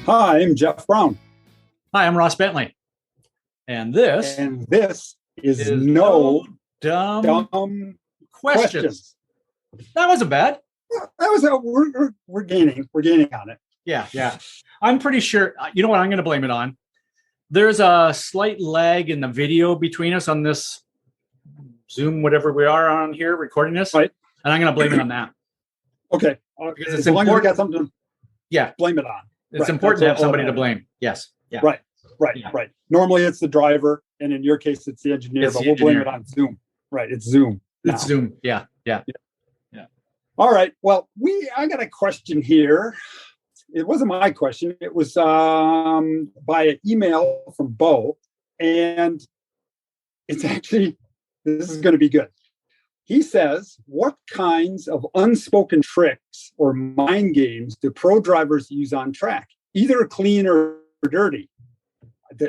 Hi, I'm Jeff Braun. Hi, I'm Ross Bentley. And this is is no dumb questions. That wasn't bad. That was we're gaining on it. Yeah. I'm pretty sure. You know what? I'm going to blame it on. There's a slight lag in the video between us on this Zoom, whatever we are on here recording this, right? And I'm going to blame it on that. Okay, because it's as long important. as we got something to blame it on. It's important to have somebody to blame. Yes. Yeah. Right. Normally it's the driver, and in your case, it's the engineer. But we'll blame it on Zoom. Right? It's Zoom. It's Zoom. Yeah. All right. Well, I got a question here. It wasn't my question. It was by an email from Bo, and it's actually, this is going to be good. He says, what kinds of unspoken tricks or mind games do pro drivers use on track, either clean or dirty?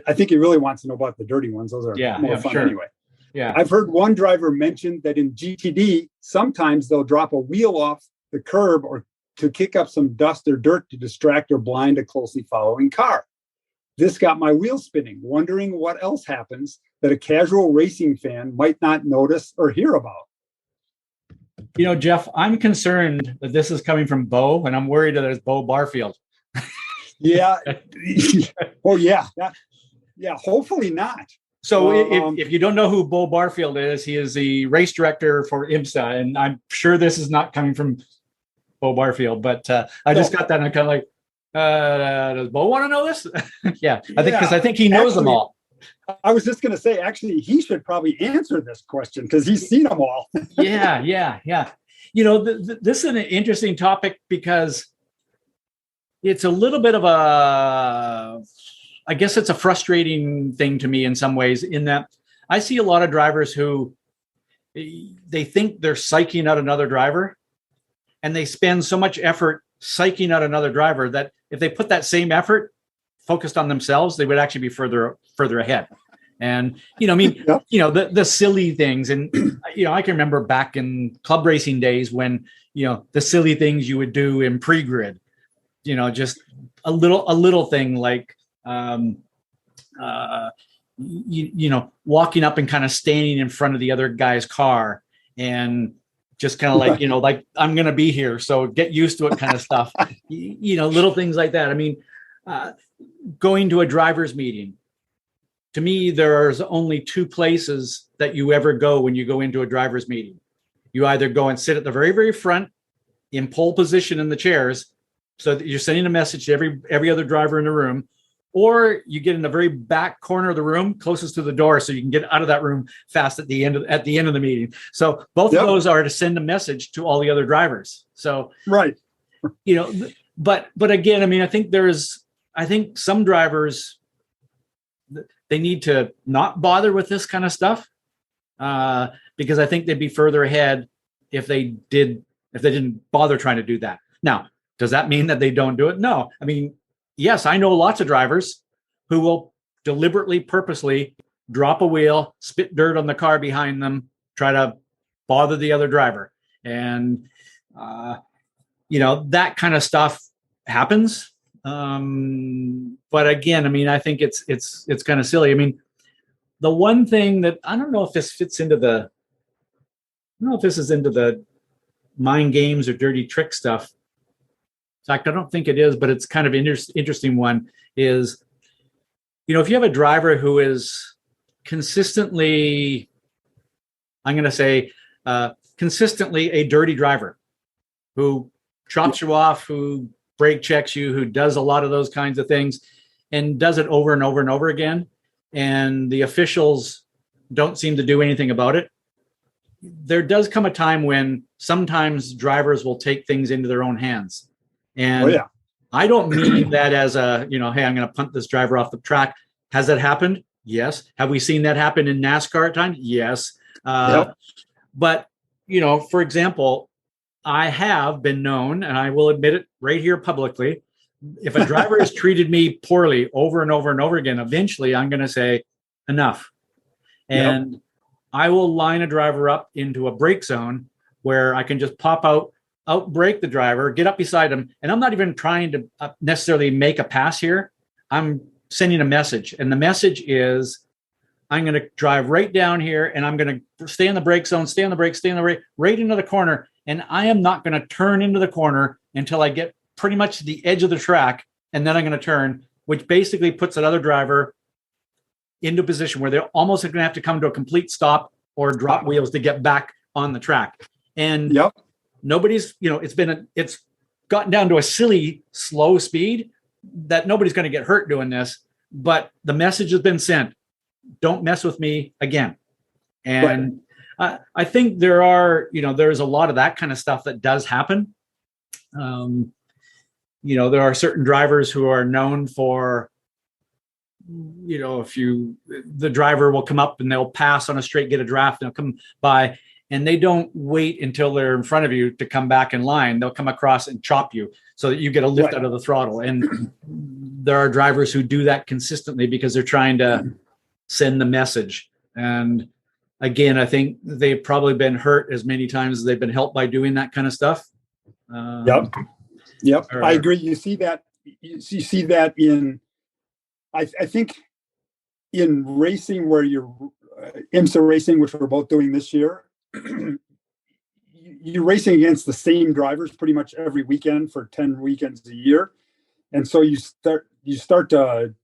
I think he really wants to know about the dirty ones. Those are more fun anyway. Yeah. I've heard one driver mention that in GTD, sometimes they'll drop a wheel off the curb or to kick up some dust or dirt to distract or blind a closely following car. This got my wheels spinning, wondering what else happens that a casual racing fan might not notice or hear about. You know, Jeff, I'm concerned that this is coming from Bo, and I'm worried that it's Bo Barfield. Yeah. Oh, yeah. Yeah. Hopefully not. So if you don't know who Bo Barfield is, he is the race director for IMSA, and I'm sure this is not coming from Bo Barfield, but I just got that, and I'm kind of like, does Bo want to know this? I think he knows them all. I was just going to say, actually, he should probably answer this question because he's seen them all. Yeah. You know, this is an interesting topic because it's a little bit of I guess it's a frustrating thing to me in some ways, in that I see a lot of drivers who they think they're psyching out another driver, and they spend so much effort psyching out another driver that if they put that same effort focused on themselves, they would actually be further ahead. And, the silly things. And, I can remember back in club racing days when, the silly things you would do in pre-grid, just a little thing like, walking up and kind of standing in front of the other guy's car and just kind of like, like, I'm going to be here, so get used to it kind of stuff, little things like that. I mean, going to a driver's meeting, to me, there's only two places that you ever go when you go into a driver's meeting. You either go and sit at the very, very front in pole position in the chairs, so that you're sending a message to every other driver in the room, or you get in the very back corner of the room, closest to the door, so you can get out of that room fast at the end of the meeting. So both of those are to send a message to all the other drivers. So right, but again, I mean, I think some drivers, they need to not bother with this kind of stuff, because I think they'd be further ahead if they didn't bother trying to do that. Now, does that mean that they don't do it? No. I mean, yes, I know lots of drivers who will deliberately, purposely drop a wheel, spit dirt on the car behind them, try to bother the other driver. And, that kind of stuff happens. But again, I mean, I think it's kind of silly. I mean, the one thing that I don't know if this is into the mind games or dirty trick stuff. In fact, I don't think it is, but it's kind of interesting one is, if you have a driver who is consistently, I'm going to say, consistently a dirty driver who chops you off, who brake checks you, who does a lot of those kinds of things and does it over and over and over again, and the officials don't seem to do anything about it. There does come a time when sometimes drivers will take things into their own hands. And I don't mean that as a, hey, I'm going to punt this driver off the track. Has that happened? Yes. Have we seen that happen in NASCAR at times? Yes. But, for example, I have been known, and I will admit it right here publicly, if a driver has treated me poorly over and over and over again, eventually I'm going to say enough. And I will line a driver up into a brake zone where I can just pop out, outbrake the driver, get up beside him, and I'm not even trying to necessarily make a pass here. I'm sending a message, and the message is, I'm going to drive right down here, and I'm going to stay in the brake zone, stay on the brake, right into the corner, and I am not going to turn into the corner until I get pretty much to the edge of the track, and then I'm going to turn, which basically puts that other driver into a position where they're almost going to have to come to a complete stop or drop wheels to get back on the track. And nobody's, it's gotten down to a silly slow speed that nobody's going to get hurt doing this, but the message has been sent. Don't mess with me again. And I think there's a lot of that kind of stuff that does happen. There are certain drivers who are known for, the driver will come up and they'll pass on a straight, get a draft, and they'll come by, and they don't wait until they're in front of you to come back in line. They'll come across and chop you so that you get a lift out of the throttle. And there are drivers who do that consistently because they're trying to send the message. And again, I think they've probably been hurt as many times as they've been helped by doing that kind of stuff. Yep. I agree. You see that in, I think in racing where you're IMSA racing, which we're both doing this year, you're racing against the same drivers pretty much every weekend for 10 weekends a year. And so you start to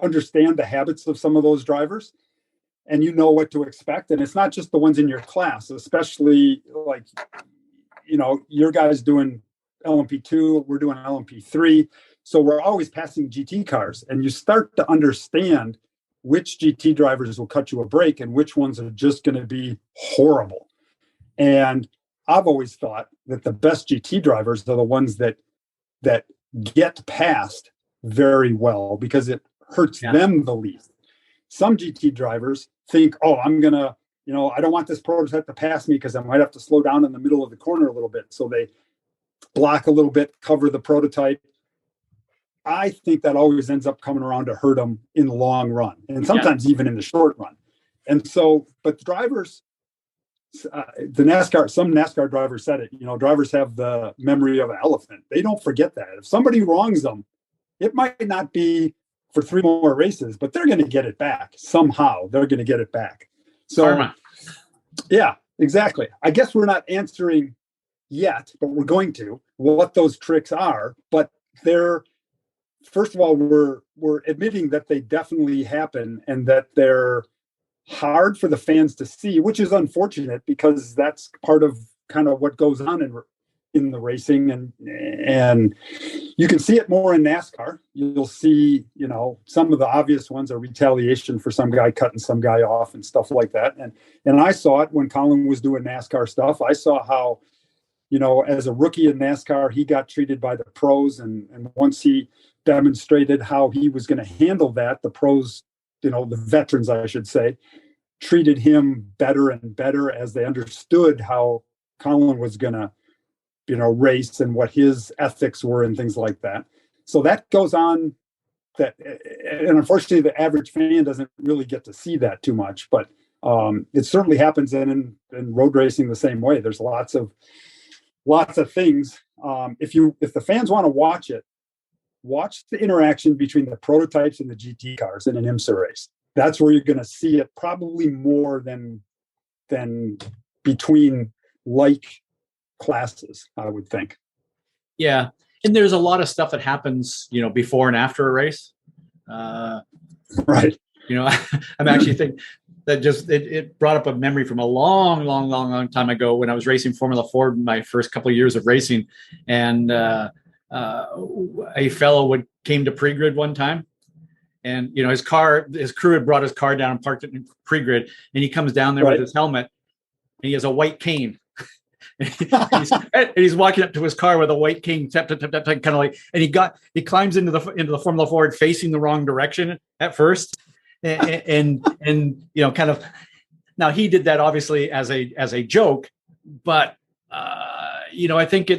understand the habits of some of those drivers, and you know what to expect. And it's not just the ones in your class, especially like, your guys doing LMP2, we're doing LMP3. So we're always passing GT cars, and you start to understand which GT drivers will cut you a break and which ones are just going to be horrible. And I've always thought that the best GT drivers are the ones that get past very well because it hurts them the least. Some GT drivers think, I'm going to, I don't want this prototype to pass me because I might have to slow down in the middle of the corner a little bit. So they block a little bit, cover the prototype. I think that always ends up coming around to hurt them in the long run, and sometimes even in the short run. And so, but the drivers, some NASCAR drivers said it, drivers have the memory of an elephant. They don't forget that. If somebody wrongs them, it might not be for 3 more races, but they're going to get it back somehow. They're going to get it back. So, Karma. Yeah, exactly. I guess we're not answering yet, but we're going to, what those tricks are. But they're, first of all, we're admitting that they definitely happen and that they're hard for the fans to see, which is unfortunate because that's part of kind of what goes on in the racing, and you can see it more in NASCAR. You'll see, some of the obvious ones are retaliation for some guy cutting some guy off and stuff like that. And I saw it when Colin was doing NASCAR stuff. I saw how, as a rookie in NASCAR, he got treated by the pros, and once he demonstrated how he was going to handle that, the pros, the veterans, I should say, treated him better and better as they understood how Colin was going to, race and what his ethics were and things like that. So that goes on, and unfortunately the average fan doesn't really get to see that too much, but it certainly happens in road racing the same way. There's lots of things. If the fans want to watch it, watch the interaction between the prototypes and the GT cars in an IMSA race. That's where you're going to see it probably more than between like classes, I would think. Yeah. And there's a lot of stuff that happens, before and after a race. Right. I'm actually thinking that it brought up a memory from a long time ago when I was racing Formula Ford in my first couple of years of racing. And a fellow came to pre-grid one time, and his crew had brought his car down and parked it in pre-grid, and he comes down there with his helmet, and he has a white cane. and he's walking up to his car with a white cane, kind of like, and he climbs into the Formula Ford facing the wrong direction at first, and kind of, now he did that obviously as a joke, but I think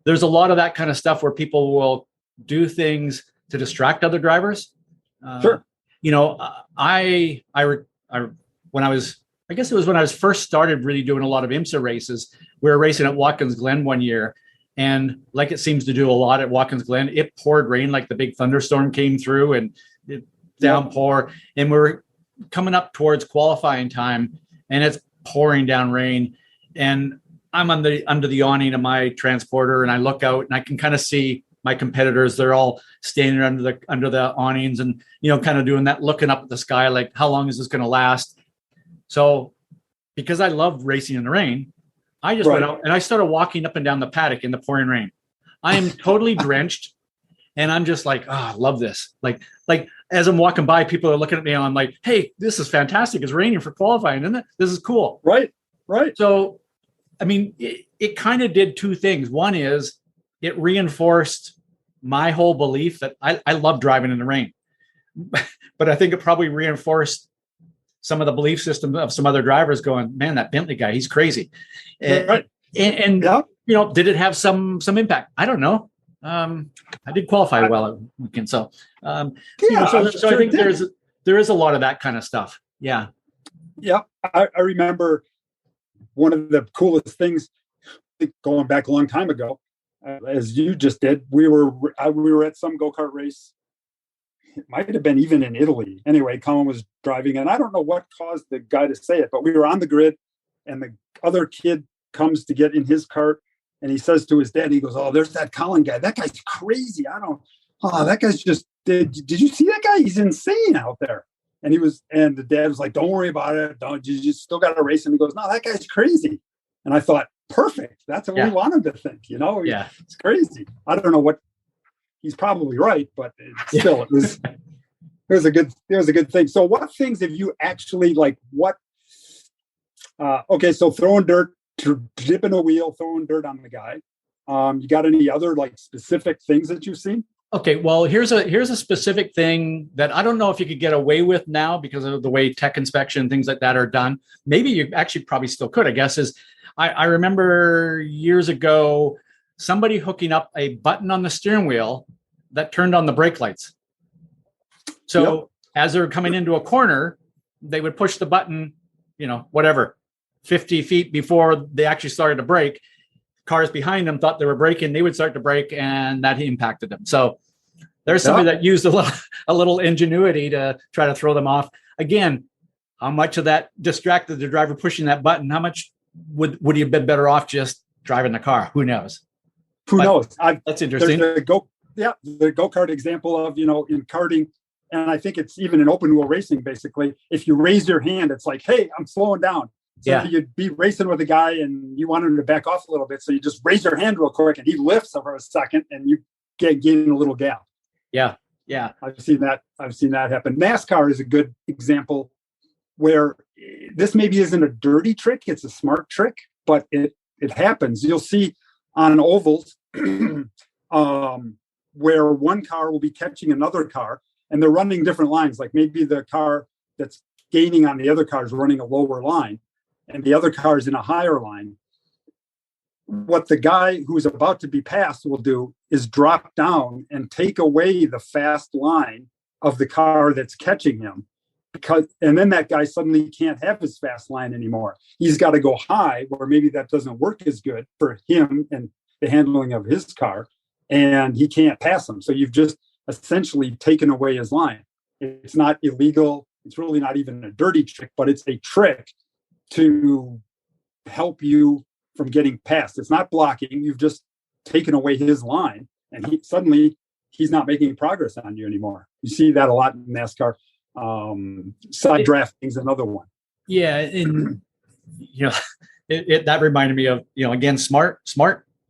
there's a lot of that kind of stuff where people will do things to distract other drivers. Sure. I guess it was when I was first started really doing a lot of IMSA races. We were racing at Watkins Glen one year, And like it seems to do a lot at Watkins Glen, it poured rain, like the big thunderstorm came through and it downpour. And we're coming up towards qualifying time and it's pouring down rain. And I'm under the awning of my transporter and I look out and I can kind of see my competitors. They're all standing under the awnings and, kind of doing that, looking up at the sky, like, how long is this going to last? So because I love racing in the rain, I just went out and I started walking up and down the paddock in the pouring rain. I am totally drenched and I'm just like, I love this. Like as I'm walking by, people are looking at me and I'm like, hey, this is fantastic. It's raining for qualifying, isn't it? This is cool. Right. So, I mean, it kind of did two things. One is it reinforced my whole belief that I love driving in the rain, but I think it probably reinforced some of the belief system of some other drivers going, man, that Bentley guy, he's crazy. And did it have some impact? I don't know. I did qualify well at weekend. So, so I think there is a lot of that kind of stuff. Yeah. Yeah. I remember one of the coolest things going back a long time ago, as you just did, we were at some go-kart race. It might have been even in Italy. Anyway, Colin was driving, and I don't know what caused the guy to say it, but we were on the grid, and the other kid comes to get in his cart, and he says to his dad, he goes, "Oh, there's that Colin guy. That guy's crazy. That guy's just, did you see that guy? He's insane out there." And the dad was like, "Don't worry about it. You just still got to race him." He goes, "No, that guy's crazy." And I thought, perfect. That's what we want him to think, It's crazy. I don't know what, he's probably right, but still, it was a good thing. So what things have you actually so throwing dirt, dipping a wheel, throwing dirt on the guy. You got any other specific things that you've seen? Okay, well, here's a specific thing that I don't know if you could get away with now because of the way tech inspection, things like that are done. Maybe you actually probably still could, I guess, is I remember years ago, somebody hooking up a button on the steering wheel that turned on the brake lights. So as they're coming into a corner, they would push the button, 50 feet before they actually started to brake. Cars behind them thought they were braking. They would start to brake and that impacted them. So there's somebody that used a little ingenuity to try to throw them off. Again, how much of that distracted the driver pushing that button? How much would he have been better off just driving the car? Who knows? Who knows? That's interesting. The go-kart example of, in karting, and I think it's even in open wheel racing, basically, if you raise your hand, it's like, hey, I'm slowing down. So you'd be racing with a guy and you want him to back off a little bit. So you just raise your hand real quick and he lifts for a second and you gain a little gap. Yeah. I've seen that happen. NASCAR is a good example where this maybe isn't a dirty trick. It's a smart trick, but it happens. You'll see on ovals where one car will be catching another car and they're running different lines. Like maybe the car that's gaining on the other car is running a lower line and the other car is in a higher line. What the guy who's about to be passed will do is drop down and take away the fast line of the car that's catching him. And then that guy suddenly can't have his fast line anymore. He's got to go high where maybe that doesn't work as good for him and the handling of his car, and he can't pass him. So you've just essentially taken away his line. It's not illegal. It's really not even a dirty trick, but it's a trick to help you from getting past. It's not blocking. You've just taken away his line, and he's not making progress on you anymore. You see that a lot in NASCAR. Side drafting is another one. Yeah, and that reminded me of again smart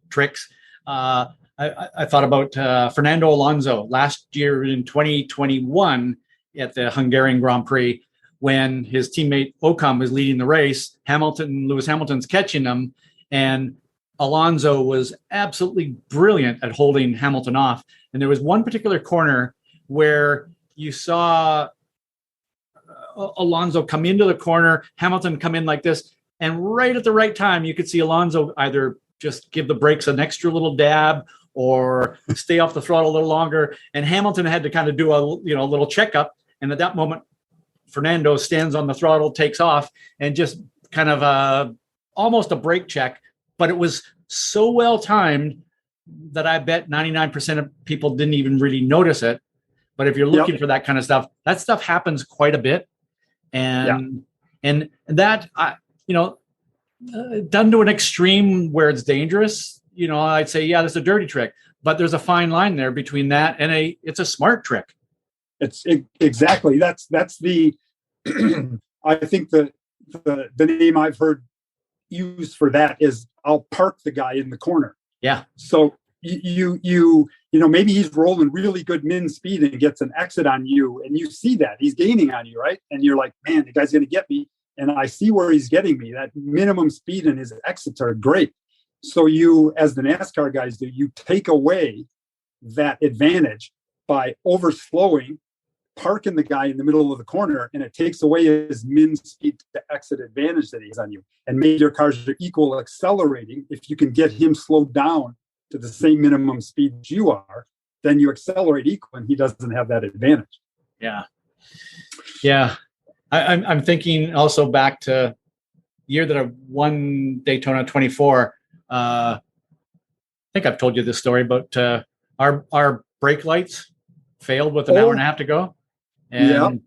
tricks. I thought about Fernando Alonso last year in 2021 at the Hungarian Grand Prix when his teammate Ocon was leading the race. Lewis Hamilton's catching him, and Alonso was absolutely brilliant at holding Hamilton off. And there was one particular corner where you saw Alonso come into the corner, Hamilton come in like this, and right at the right time, you could see Alonso either just give the brakes an extra little dab or stay off the throttle a little longer. And Hamilton had to kind of do a little checkup. And at that moment, Fernando stands on the throttle, takes off, and just kind of almost a brake check. But it was so well timed that I bet 99% of people didn't even really notice it. But if you're looking for that kind of stuff, that stuff happens quite a bit. And that, done to an extreme where it's dangerous, I'd say, yeah, that's a dirty trick. But there's a fine line there between that and it's a smart trick. Exactly. That's the, I think the name I've heard used for that is I'll park the guy in the corner. Yeah. So maybe he's rolling really good min speed and gets an exit on you, and you see that he's gaining on you, right? And you're like, man, the guy's going to get me. And I see where he's getting me. That minimum speed and his exits are great. So you, as the NASCAR guys do, you take away that advantage by overslowing, parking the guy in the middle of the corner, and it takes away his min speed to exit advantage that he has on you. And maybe your cars are equal accelerating. If you can get him slowed down to the same minimum speed you are, then you accelerate equal and he doesn't have that advantage. Yeah. Yeah. I'm thinking also back to the year that I won Daytona 24. I think I've told you this story, but our brake lights failed with an hour and a half to go. And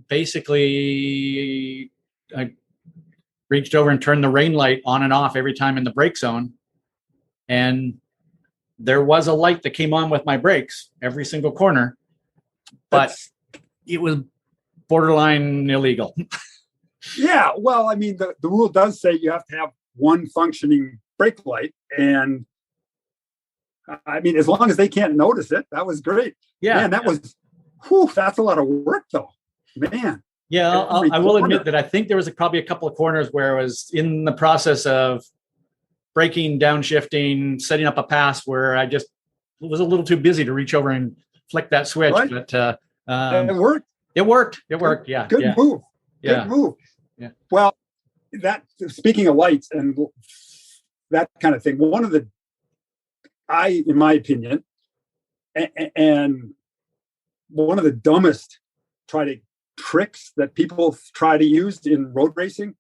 basically I reached over and turned the rain light on and off every time in the brake zone. And there was a light that came on with my brakes every single corner, but it was borderline illegal. Yeah. Well, I mean, the rule does say you have to have one functioning brake light. And I mean, as long as they can't notice it, that was great. Yeah. Man, that's a lot of work though, man. Yeah. I will admit that I think there was probably a couple of corners where I was in the process of braking, downshifting, setting up a pass where I just was a little too busy to reach over and flick that switch. Right. But it worked. It worked. Yeah. Good move. Yeah. Good move. Yeah. Well, speaking of lights and that kind of thing, in my opinion, and one of the dumbest tricks that people try to use in road racing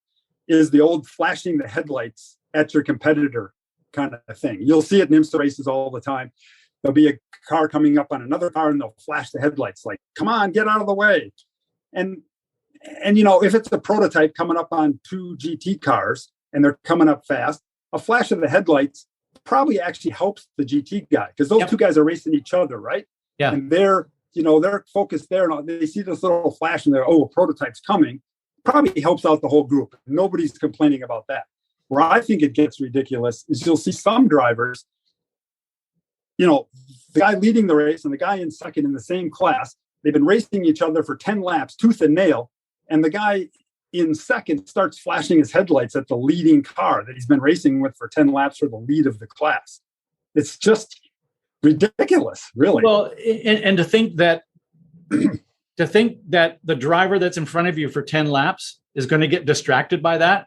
is the old flashing the headlights at your competitor kind of thing. You'll see it in IMSA races all the time. There'll be a car coming up on another car and they'll flash the headlights like, come on, get out of the way. And if it's a prototype coming up on two GT cars and they're coming up fast, a flash of the headlights probably actually helps the GT guy because those two guys are racing each other, right? Yeah. And they're focused there and they see this little flash and they're, a prototype's coming. Probably helps out the whole group. Nobody's complaining about that. Where I think it gets ridiculous is you'll see some drivers, the guy leading the race and the guy in second in the same class, they've been racing each other for 10 laps, tooth and nail, and the guy in second starts flashing his headlights at the leading car that he's been racing with for 10 laps for the lead of the class. It's just ridiculous, really. Well, and to think that the driver that's in front of you for 10 laps is going to get distracted by that.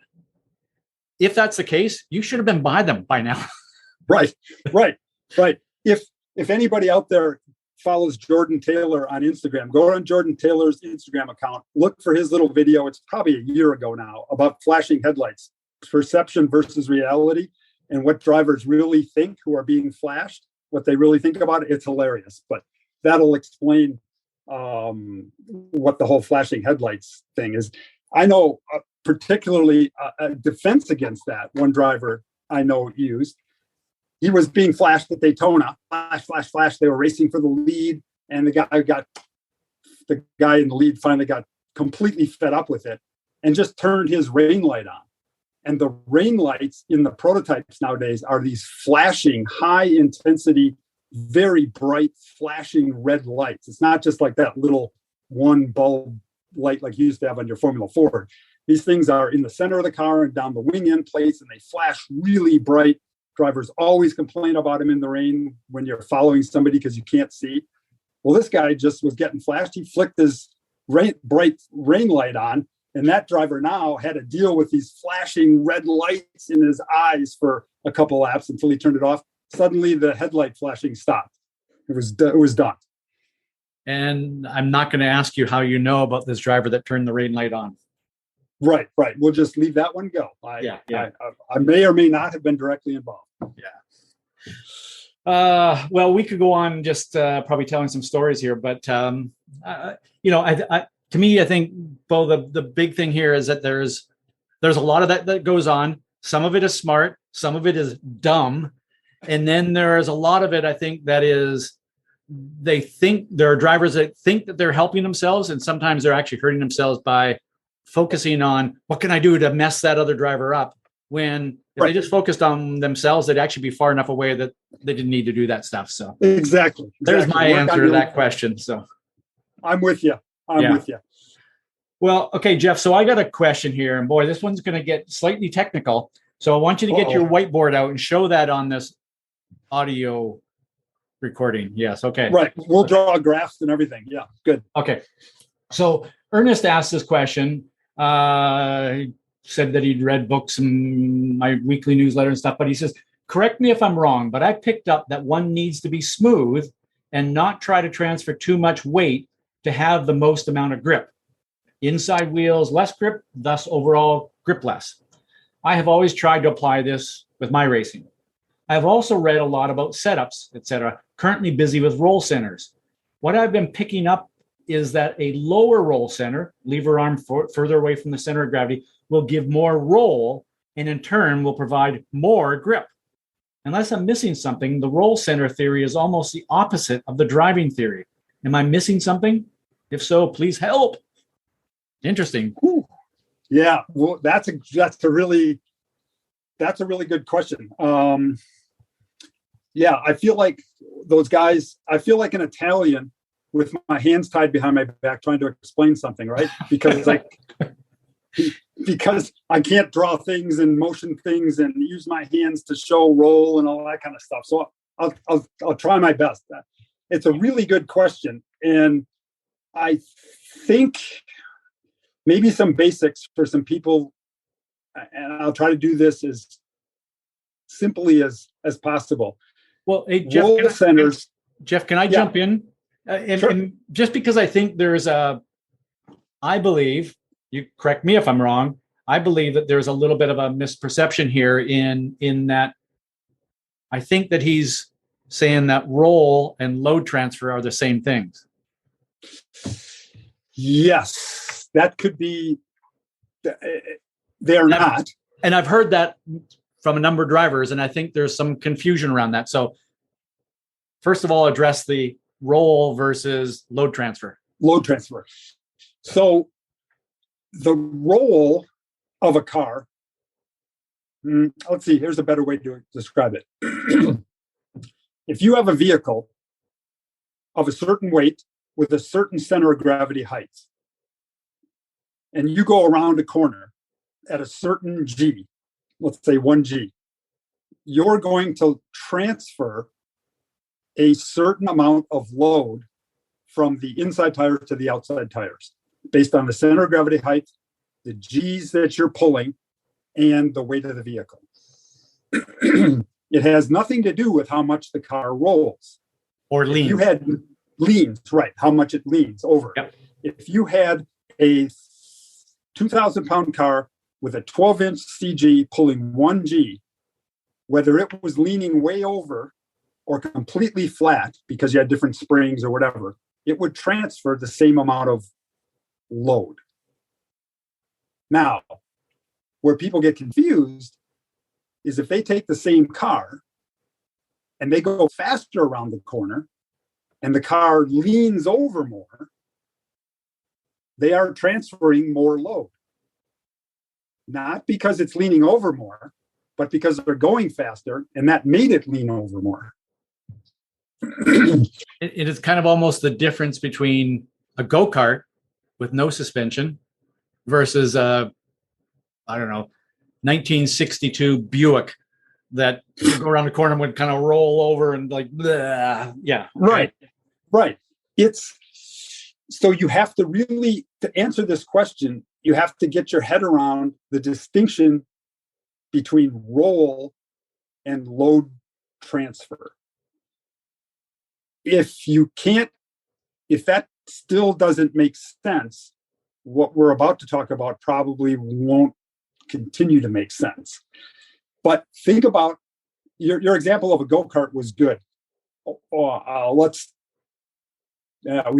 If that's the case, you should have been by them by now. Right. If anybody out there follows Jordan Taylor on Instagram, go on Jordan Taylor's Instagram account, look for his little video. It's probably a year ago now about flashing headlights, perception versus reality, and what drivers really think who are being flashed, what they really think about it. It's hilarious, but that'll explain what the whole flashing headlights thing is. I know particularly a defense against that one driver I know used. He was being flashed at Daytona. Flash. They were racing for the lead, and the guy in the lead finally got completely fed up with it and just turned his rain light on. And the rain lights in the prototypes nowadays are these flashing, high intensity, very bright, flashing red lights. It's not just like that little one bulb light like you used to have on your Formula Ford. These things are in the center of the car and down the wing end plates, and they flash really bright. Drivers always complain about them in the rain when you're following somebody because you can't see. Well, this guy just was getting flashed. He flicked his bright rain light on, and that driver now had to deal with these flashing red lights in his eyes for a couple laps until he turned it off. Suddenly, the headlight flashing stopped. It was done. And I'm not going to ask you how you know about this driver that turned the rain light on. Right. We'll just leave that one go. I may or may not have been directly involved. Yeah. Well, we could go on just probably telling some stories here, but to me, I think, Bo, the big thing here is that there's a lot of that goes on. Some of it is smart, some of it is dumb, and then there is a lot of it, I think, that is they think there are drivers that think that they're helping themselves, and sometimes they're actually hurting themselves by focusing on what can I do to mess that other driver up. When if they just focused on themselves, they'd actually be far enough away that they didn't need to do that stuff. So exactly. There's my answer to that question. So I'm with you. I'm with you. Well, okay, Jeff. So I got a question here, and boy, this one's going to get slightly technical. So I want you to get your whiteboard out and show that on this audio recording. Yes. Okay. Right. We'll draw graphs and everything. Yeah. Good. Okay. So Ernest asked this question. Said that he'd read books and my weekly newsletter and stuff, but he says, correct me if I'm wrong, but I picked up that one needs to be smooth and not try to transfer too much weight to have the most amount of grip. Inside wheels, less grip, thus overall grip less. I have always tried to apply this with my racing. I've also read a lot about setups, etc. Currently busy with roll centers. What I've been picking up is that a lower roll center, lever arm further away from the center of gravity, will give more roll and in turn will provide more grip. Unless I'm missing something, the roll center theory is almost the opposite of the driving theory. Am I missing something? If so, please help. Interesting. Ooh. Yeah, well, that's a really good question. Yeah, I feel like those guys. I feel like an Italian with my hands tied behind my back, trying to explain something, right? Because because I can't draw things and motion things and use my hands to show roll and all that kind of stuff. So I'll try my best. It's a really good question, and I think maybe some basics for some people, and I'll try to do this as simply as possible. Well, hey, Jeff, can I jump in? Sure. And just because I think I believe, you correct me if I'm wrong, I believe that there's a little bit of a misperception here in that I think that he's saying that roll and load transfer are the same things. Yes, that could be. They're not. And I've heard that from a number of drivers, and I think there's some confusion around that. So first of all, address the roll versus load transfer. Load transfer. So the roll of a car, let's see, here's a better way to describe it. If you have a vehicle of a certain weight with a certain center of gravity height, and you go around a corner at a certain G, let's say 1G, you're going to transfer a certain amount of load from the inside tires to the outside tires based on the center of gravity height, the G's that you're pulling, and the weight of the vehicle. It has nothing to do with how much the car rolls. Or leans. You had leans, right, how much it leans over. Yep. If you had a 2,000-pound car with a 12-inch CG pulling 1G, whether it was leaning way over or completely flat because you had different springs or whatever, it would transfer the same amount of load. Now, where people get confused is if they take the same car and they go faster around the corner and the car leans over more, they are transferring more load. Not because it's leaning over more, but because they're going faster, and that made it lean over more. It is kind of almost the difference between a go-kart with no suspension versus a, 1962 Buick that would go around the corner and would kind of roll over and like, bleh. Yeah. Right. It's so you have to really, to answer this question, you have to get your head around the distinction between roll and load transfer. If that still doesn't make sense, what we're about to talk about probably won't continue to make sense. But think about your example of a go-kart was good. we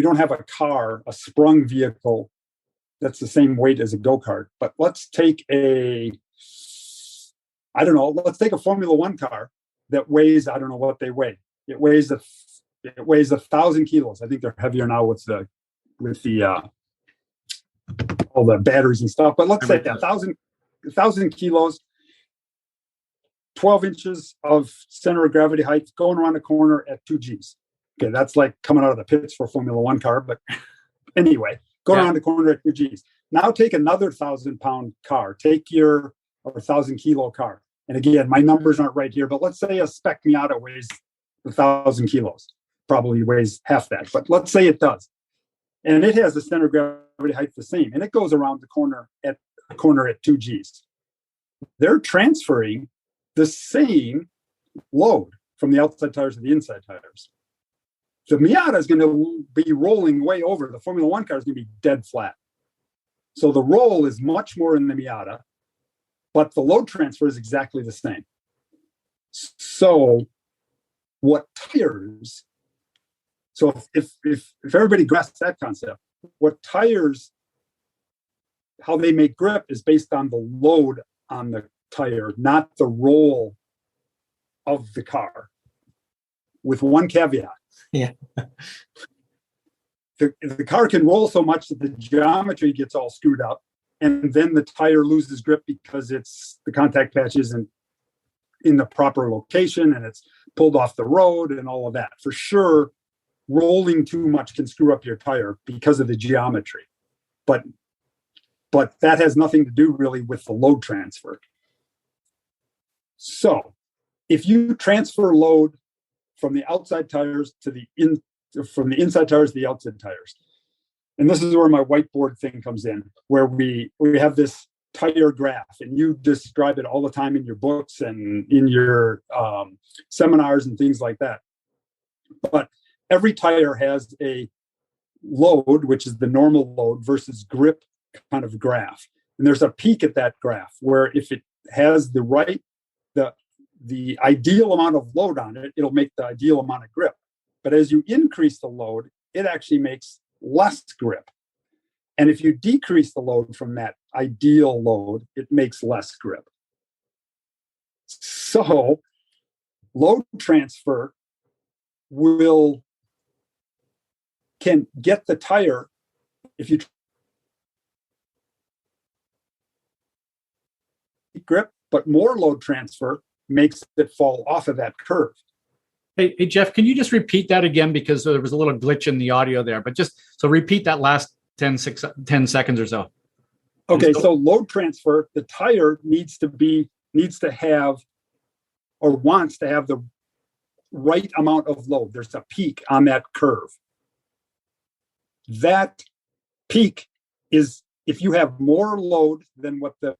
don't have a car, a sprung vehicle that's the same weight as a go-kart, but let's take let's take a Formula One car that weighs, I don't know what they weigh. It weighs 1,000 kilos. I think they're heavier now with the all the batteries and stuff. But let's say 1,000 kilos, 12 inches of center of gravity height, going around a corner at 2 Gs. Okay, that's like coming out of the pits for a Formula One car. But anyway, go around the corner at 2 Gs. Now take another 1,000-pound car. Take your 1,000-kilo car. And again, my numbers aren't right here, but let's say a spec Miata weighs 1,000 kilos. Probably weighs half that, but let's say it does. And it has the center of gravity height the same, and it goes around the corner at 2 Gs. They're transferring the same load from the outside tires to the inside tires. The Miata is going to be rolling way over. The Formula One car is going to be dead flat. So the roll is much more in the Miata, but the load transfer is exactly the same. So what tires, so if everybody grasps that concept, what tires, how they make grip is based on the load on the tire, not the roll of the car, with one caveat. Yeah. The car can roll so much that the geometry gets all screwed up, and then the tire loses grip because the contact patch isn't in the proper location and it's pulled off the road and all of that. For sure, rolling too much can screw up your tire because of the geometry. But that has nothing to do really with the load transfer. So if you transfer load from the outside tires from the inside tires to the outside tires, and this is where my whiteboard thing comes in, where we have this tire graph, and you describe it all the time in your books and in your seminars and things like that. But every tire has a load, which is the normal load versus grip kind of graph. And there's a peak at that graph where if it has the ideal amount of load on it, it'll make the ideal amount of grip. But as you increase the load, it actually makes less grip. And if you decrease the load from that ideal load, it makes less grip. So load transfer can get the tire, if you grip, but more load transfer makes it fall off of that curve. Hey, Jeff, can you just repeat that again? Because there was a little glitch in the audio there, but so repeat that last 10 seconds or so. Okay, so load transfer, the tire needs to have or wants to have the right amount of load. There's a peak on that curve. That peak is, if you have more load than what the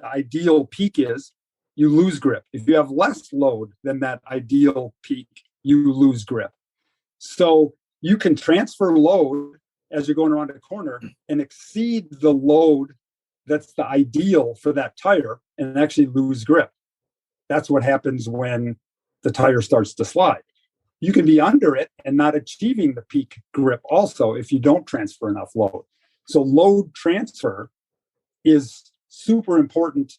ideal peak is, you lose grip. If you have less load than that ideal peak, you lose grip. So you can transfer load as you're going around a corner and exceed the load that's the ideal for that tire and actually lose grip. That's what happens when the tire starts to slide. You can be under it and not achieving the peak grip also if you don't transfer enough load. So load transfer is super important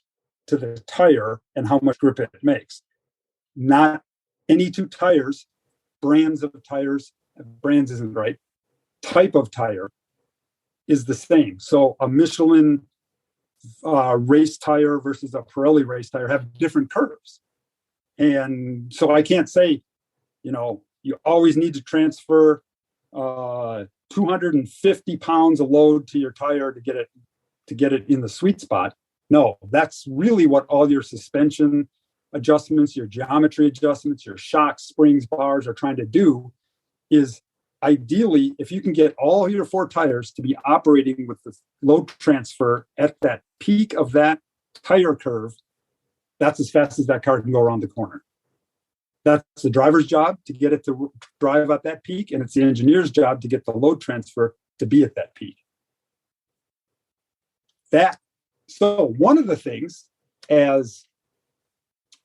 to the tire and how much grip it makes. Not any two tires, brands of tires, brands isn't right, type of tire is the same. So a Michelin race tire versus a Pirelli race tire have different curves. And so I can't say, you always need to transfer 250 pounds of load to your tire to get it in the sweet spot. No, that's really what all your suspension adjustments, your geometry adjustments, your shocks, springs, bars are trying to do. Is ideally, if you can get all your 4 tires to be operating with the load transfer at that peak of that tire curve, that's as fast as that car can go around the corner. That's the driver's job to get it to drive at that peak, and it's the engineer's job to get the load transfer to be at that peak. So one of the things, as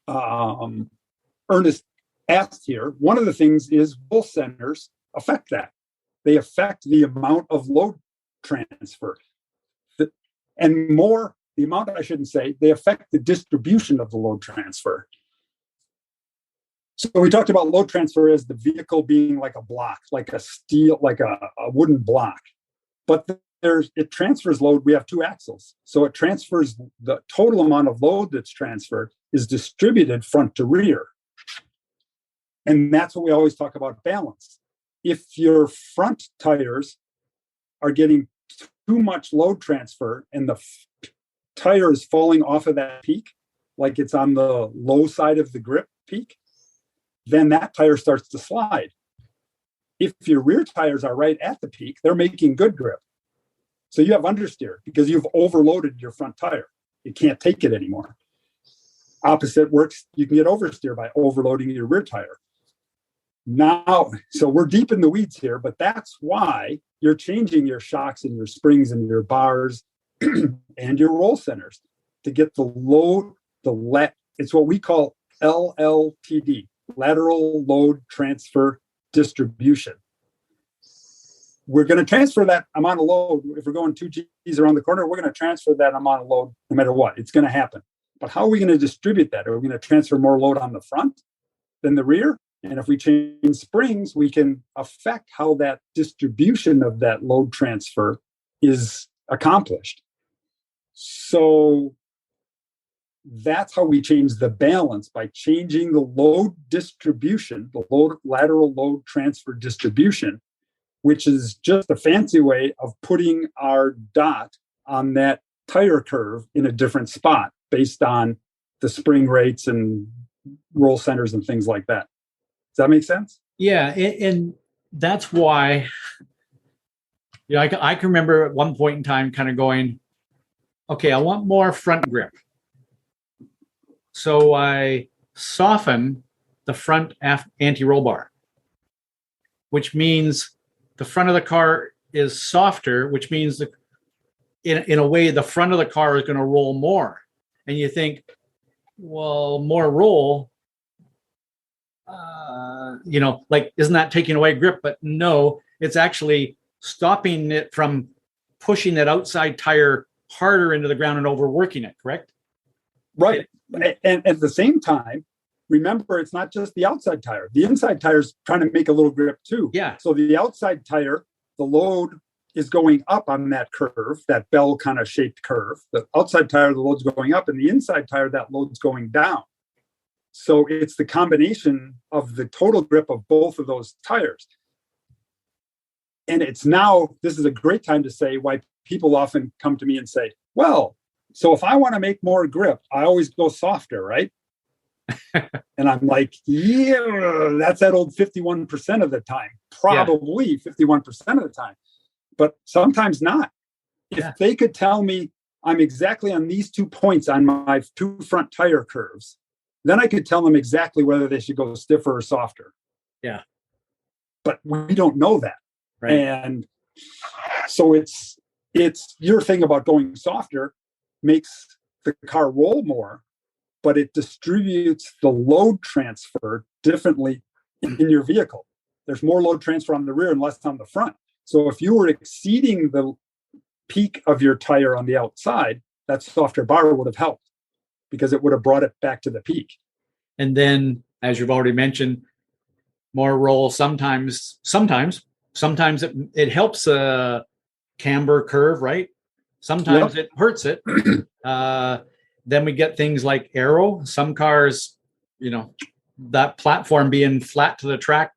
Ernest asked here, one of the things is roll centers affect that. They affect the amount of load transfer. And more, the amount, I shouldn't say, they affect the distribution of the load transfer. So we talked about load transfer as the vehicle being like a block, like a steel, like a wooden block. But it transfers load. We have two axles. So it transfers the total amount of load that's transferred is distributed front to rear. And that's what we always talk about balance. If your front tires are getting too much load transfer and the tire is falling off of that peak, like it's on the low side of the grip peak, then that tire starts to slide. If your rear tires are right at the peak, they're making good grip. So you have understeer because you've overloaded your front tire. You can't take it anymore. Opposite works, you can get oversteer by overloading your rear tire. Now, so we're deep in the weeds here, but that's why you're changing your shocks and your springs and your bars and your roll centers to get the load, it's what we call LLTD, lateral load transfer distribution. We're going to transfer that amount of load. If we're going 2 Gs around the corner, we're going to transfer that amount of load no matter what. It's going to happen. But how are we going to distribute that? Are we going to transfer more load on the front than the rear? And if we change springs, we can affect how that distribution of that load transfer is accomplished. So that's how we change the balance, by changing the load distribution, the lateral load transfer distribution, which is just a fancy way of putting our dot on that tire curve in a different spot based on the spring rates and roll centers and things like that. Does that make sense? Yeah, and that's why, I can remember at one point in time kind of going, okay, I want more front grip. So I soften the front anti-roll bar, which means the front of the car is softer, which means in a way the front of the car is going to roll more. And you think, well, more roll, isn't that taking away grip? But no, it's actually stopping it from pushing that outside tire harder into the ground and overworking it, correct? Right. And at the same time, remember, it's not just the outside tire. The inside tire is trying to make a little grip too. Yeah. So the outside tire, the load is going up on that curve, that bell kind of shaped curve. The outside tire, the load's going up, and the inside tire, that load's going down. So it's the combination of the total grip of both of those tires. And this is a great time to say why people often come to me and say, well, so if I want to make more grip, I always go softer, right? And I'm like, yeah, that's that old 51% of the time, probably 51% of the time, but sometimes not. If they could tell me I'm exactly on these 2 points on my 2 front tire curves, then I could tell them exactly whether they should go stiffer or softer. Yeah. But we don't know that. Right. And so it's your thing about going softer makes the car roll more, but it distributes the load transfer differently in your vehicle. There's more load transfer on the rear and less on the front. So if you were exceeding the peak of your tire on the outside, that softer bar would have helped because it would have brought it back to the peak. And then, as you've already mentioned, more roll sometimes it helps a camber curve, right? Sometimes it hurts it. Then we get things like aero. Some cars, that platform being flat to the track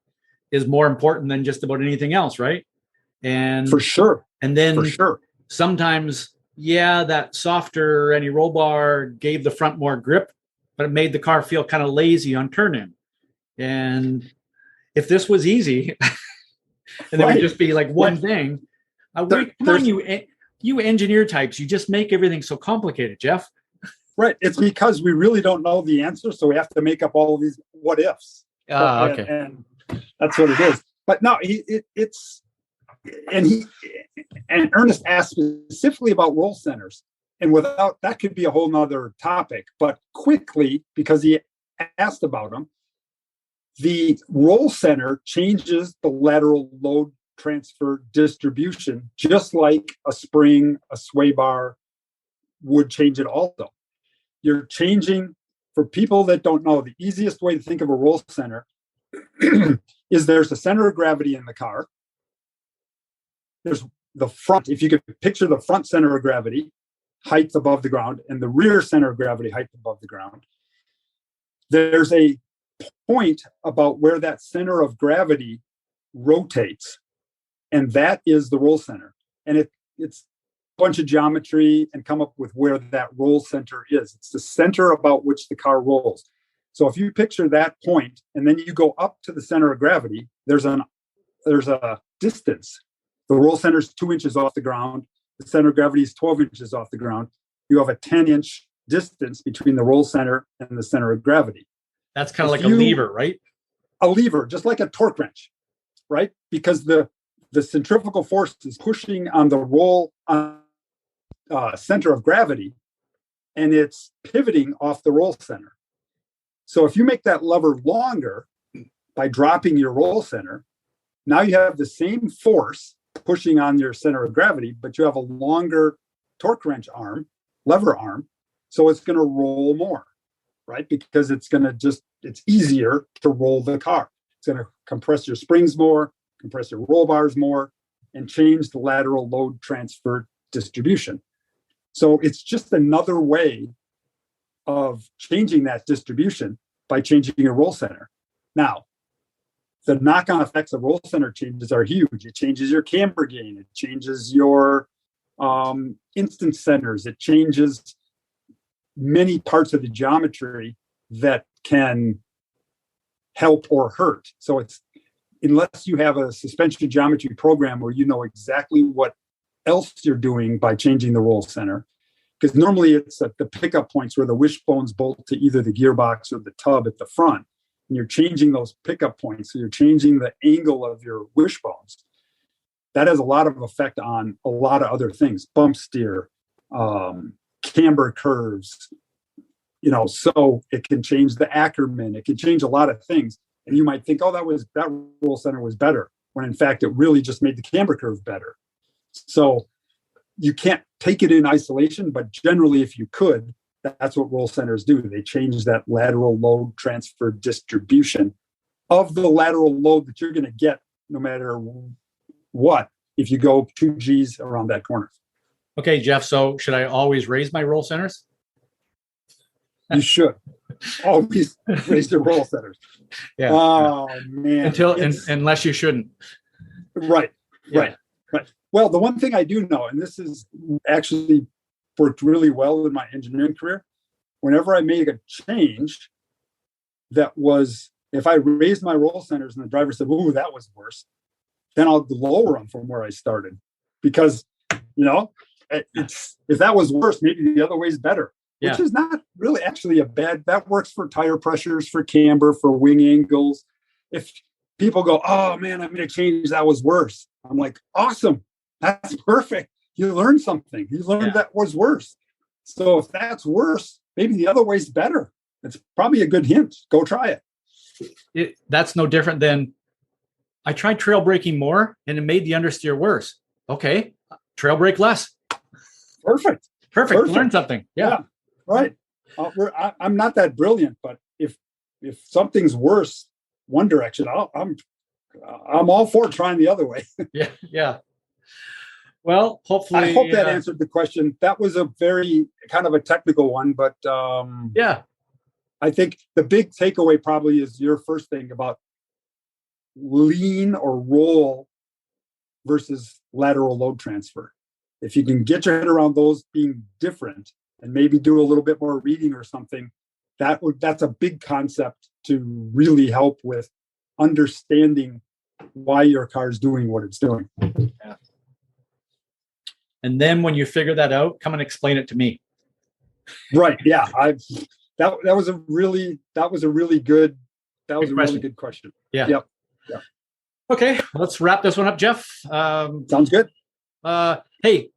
is more important than just about anything else, right? And for sure. And then sometimes, that softer anti-roll bar gave the front more grip, but it made the car feel kind of lazy on turn-in. And if this was easy, and there would just be like one thing, you engineer types, you just make everything so complicated, Jeff. Right. It's because we really don't know the answer, so we have to make up all of these what ifs. Okay. And that's what it is. But no, and Ernest asked specifically about roll centers, and without that could be a whole nother topic. But quickly, because he asked about them, The roll center changes the lateral load transfer distribution, just like a spring, a sway bar would change it also. You're changing, for people that don't know, the easiest way to think of a roll center is there's a center of gravity in the car. There's the front, if you could picture the front center of gravity, height above the ground, and the rear center of gravity, height above the ground. There's a point about where that center of gravity rotates, and that is the roll center. And it's a bunch of geometry and come up with where that roll center is. It's the center about which the car rolls. So if you picture that point and then you go up to the center of gravity, there's a distance. The roll center is 2 inches off the ground. The center of gravity is 12 inches off the ground. You have a 10-inch distance between the roll center and the center of gravity. That's kind of like a lever, right? A lever, just like a torque wrench, right? Because the centrifugal force is pushing on the roll center of gravity, and it's pivoting off the roll center. So if you make that lever longer by dropping your roll center, now you have the same force pushing on your center of gravity, but you have a longer torque wrench arm, lever arm, so it's going to roll more, right? Because it's easier to roll the car. It's going to compress your springs more, compress your roll bars more, and change the lateral load transfer distribution. So it's just another way of changing that distribution by changing your roll center. Now, the knock-on effects of roll center changes are huge. It changes your camber gain. It changes your instance centers. It changes many parts of the geometry that can help or hurt. So it's, unless you have a suspension geometry program where you know exactly what else you're doing by changing the roll center, because normally it's at the pickup points where the wishbones bolt to either the gearbox or the tub at the front, and you're changing those pickup points, so you're changing the angle of your wishbones. That has a lot of effect on a lot of other things, bump steer, camber curves, so it can change the Ackerman. It can change a lot of things. And you might think, oh, that roll center was better, when in fact, it really just made the camber curve better. So you can't take it in isolation, but generally, if you could, that's what roll centers do. They change that lateral load transfer distribution of the lateral load that you're going to get no matter what if you go 2 Gs around that corner. Okay, Jeff, so should I always raise my roll centers? You should always raise your roll centers. Yeah. Oh, man. Unless you shouldn't. Right. Yeah. Right. Well, the one thing I do know, and this is actually worked really well in my engineering career, whenever I made a change that was, if I raised my roll centers and the driver said, ooh, that was worse, then I'll lower them from where I started. Because, if that was worse, maybe the other way is better. Yeah. Which is not really actually that works for tire pressures, for camber, for wing angles. If people go, oh man, I'm going to change, that was worse, I'm like, awesome. That's perfect. You learned something. You learned that was worse. So if that's worse, maybe the other way's better. It's probably a good hint. Go try it. That's no different than I tried trail braking more and it made the understeer worse. Okay. Trail brake less. Perfect. Learn something. Yeah. Right. I'm not that brilliant, but if something's worse one direction, I'm all for trying the other way. Yeah. Well, hopefully, I hope that answered the question. That was a very kind of a technical one, but I think the big takeaway probably is your first thing about lean or roll versus lateral load transfer. If you can get your head around those being different and maybe do a little bit more reading or something, that's a big concept to really help with understanding why your car is doing what it's doing. Yeah. And then when you figure that out, come and explain it to me. Right. Yeah. That was a really good question. Yeah. Yep. Okay. Let's wrap this one up, Jeff. Sounds good. Hey,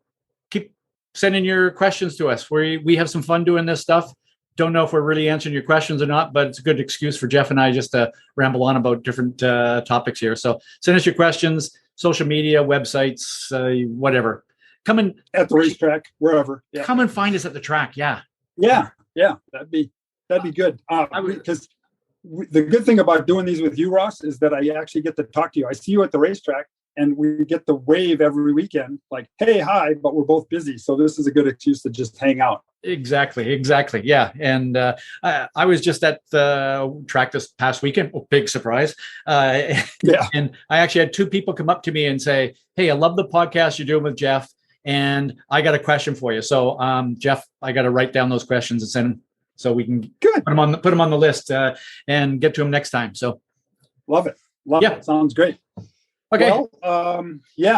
keep sending your questions to us. We have some fun doing this stuff. don't know if we're really answering your questions or not, but it's a good excuse for Jeff and I just to ramble on about different topics here. So send us your questions, social media, websites, whatever. Come and at the racetrack, wherever. Yeah. Come and find us at the track. Yeah. Yeah. That'd be good. Because the good thing about doing these with you, Ross, is that I actually get to talk to you. I see you at the racetrack, and we get the wave every weekend, like, hey, hi, but we're both busy. So this is a good excuse to just hang out. Exactly. Yeah. And I was just at the track this past weekend. Oh, big surprise. And I actually had two people come up to me and say, hey, I love the podcast you're doing with Jeff, and I got a question for you. So, Jeff, I got to write down those questions and send them so we can put them on the list and get to them next time. So love it. Sounds great. Okay. Well,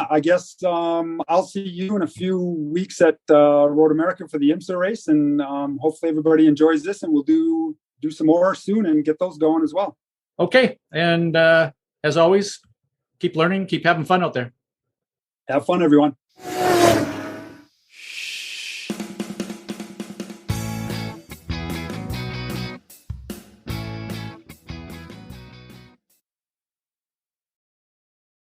I guess I'll see you in a few weeks at Road America for the IMSA race, and hopefully everybody enjoys this, and we'll do some more soon and get those going as well. Okay. And as always, keep learning, keep having fun out there. Have fun, everyone.